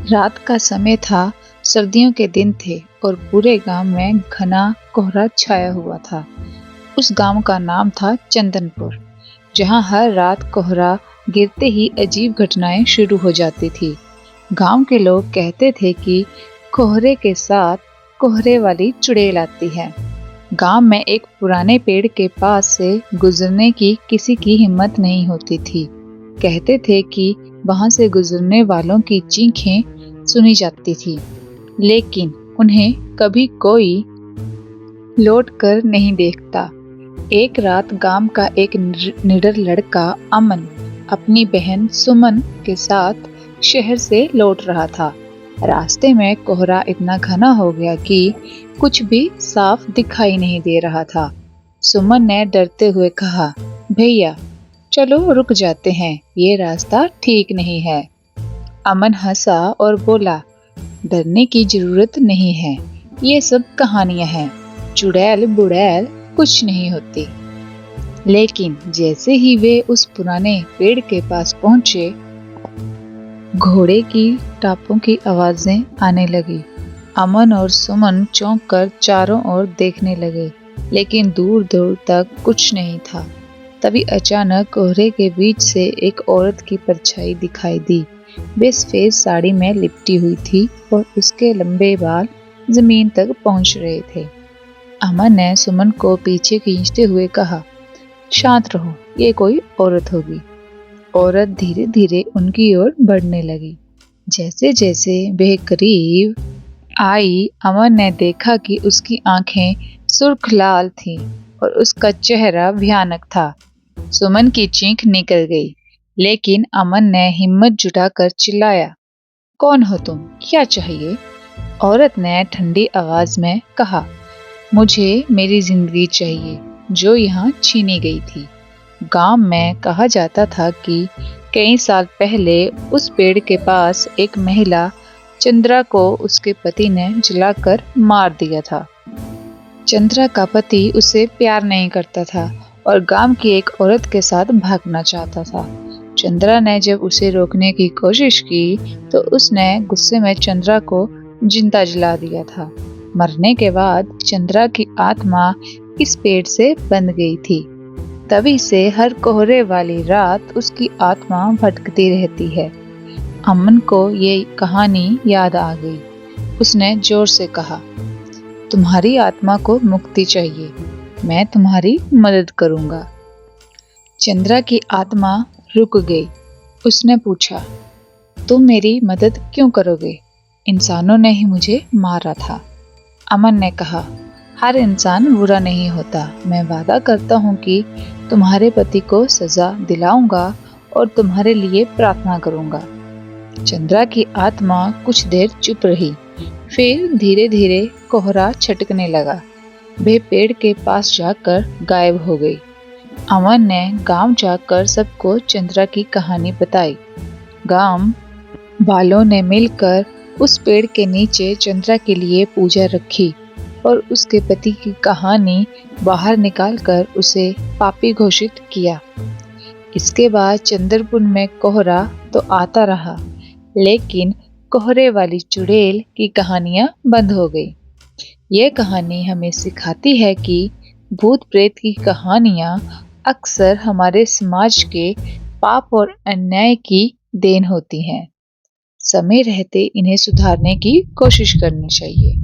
रात का समय था, सर्दियों के दिन थे और पूरे गांव में घना कोहरा छाया हुआ था। उस गांव का नाम था चंदनपुर, जहां हर रात कोहरा गिरते ही अजीब घटनाएं शुरू हो जाती थी। गांव के लोग कहते थे कि कोहरे के साथ कोहरे वाली चुड़ैल आती है। गांव में एक पुराने पेड़ के पास से गुजरने की किसी की हिम्मत नहीं होती थी। कहते थे कि वहां से गुजरने वालों की चीखें सुनी जाती थी, लेकिन उन्हें कभी कोई लौट कर नहीं देखता। एक रात गांव का एक निडर लड़का अमन अपनी बहन सुमन के साथ शहर से लौट रहा था। रास्ते में कोहरा इतना घना हो गया कि कुछ भी साफ दिखाई नहीं दे रहा था। सुमन ने डरते हुए कहा, भैया चलो रुक जाते हैं, ये रास्ता ठीक नहीं है। अमन हंसा और बोला, डरने की जरूरत नहीं है, ये सब कहानियां हैं, चुड़ैल बुड़ैल कुछ नहीं होती। लेकिन जैसे ही वे उस पुराने पेड़ के पास पहुंचे, घोड़े की टापों की आवाजें आने लगी। अमन और सुमन चौंक कर चारों ओर देखने लगे, लेकिन दूर दूर तक कुछ नहीं था। तभी अचानक कोहरे के बीच से एक औरत की परछाई दिखाई दी। वे सफेद साड़ी में लिपटी हुई थी और उसके लंबे बाल जमीन तक पहुंच रहे थे। अमन ने सुमन को पीछे खींचते हुए कहा, शांत रहो, ये कोई औरत होगी। औरत धीरे धीरे उनकी ओर बढ़ने लगी। जैसे जैसे वह करीब आई, अमन ने देखा कि उसकी आंखें सुर्ख लाल थीं और उसका चेहरा भयानक था। सुमन की चीख निकल गई, लेकिन अमन ने हिम्मत जुटाकर चिल्लाया, कौन हो तुम, क्या चाहिए? औरत ने ठंडी आवाज में कहा, मुझे मेरी जिंदगी चाहिए जो यहाँ छीनी गई थी। गांव में कहा जाता था कि कई साल पहले उस पेड़ के पास एक महिला चंद्रा को उसके पति ने जलाकर मार दिया था। चंद्रा का पति उसे प्यार नहीं करता था और गांव की एक औरत के साथ भागना चाहता था। चंद्रा ने जब उसे रोकने की कोशिश की तो उसने गुस्से में चंद्रा को जिंदा जला दिया था। मरने के बाद चंद्रा की आत्मा इस पेड़ से बंध गई थी। तभी से हर कोहरे वाली रात उसकी आत्मा भटकती रहती है। अमन को ये कहानी याद आ गई। उसने जोर से कहा, तुम्हारी आत्मा को मुक्ति चाहिए, मैं तुम्हारी मदद करूंगा। चंद्रा की आत्मा रुक गई। उसने पूछा, तुम मेरी मदद क्यों करोगे? इंसानों ने ही मुझे मारा था। अमन ने कहा, हर इंसान बुरा नहीं होता। मैं वादा करता हूँ कि तुम्हारे पति को सजा दिलाऊंगा और तुम्हारे लिए प्रार्थना करूंगा। चंद्रा की आत्मा कुछ देर चुप रही, फिर धीरे धीरे कोहरा छटकने लगा। वह पेड़ के पास जाकर गायब हो गई। अमन ने गांव जाकर सबको चंद्रा की कहानी बताई। गांव वालों ने मिलकर उस पेड़ के नीचे चंद्रा के लिए पूजा रखी और उसके पति की कहानी बाहर निकालकर उसे पापी घोषित किया। इसके बाद चंद्रपुर में कोहरा तो आता रहा, लेकिन कोहरे वाली चुड़ैल की कहानियां बंद हो गई। ये कहानी हमें सिखाती है कि भूत प्रेत की कहानियां अक्सर हमारे समाज के पाप और अन्याय की देन होती हैं। समय रहते इन्हें सुधारने की कोशिश करनी चाहिए।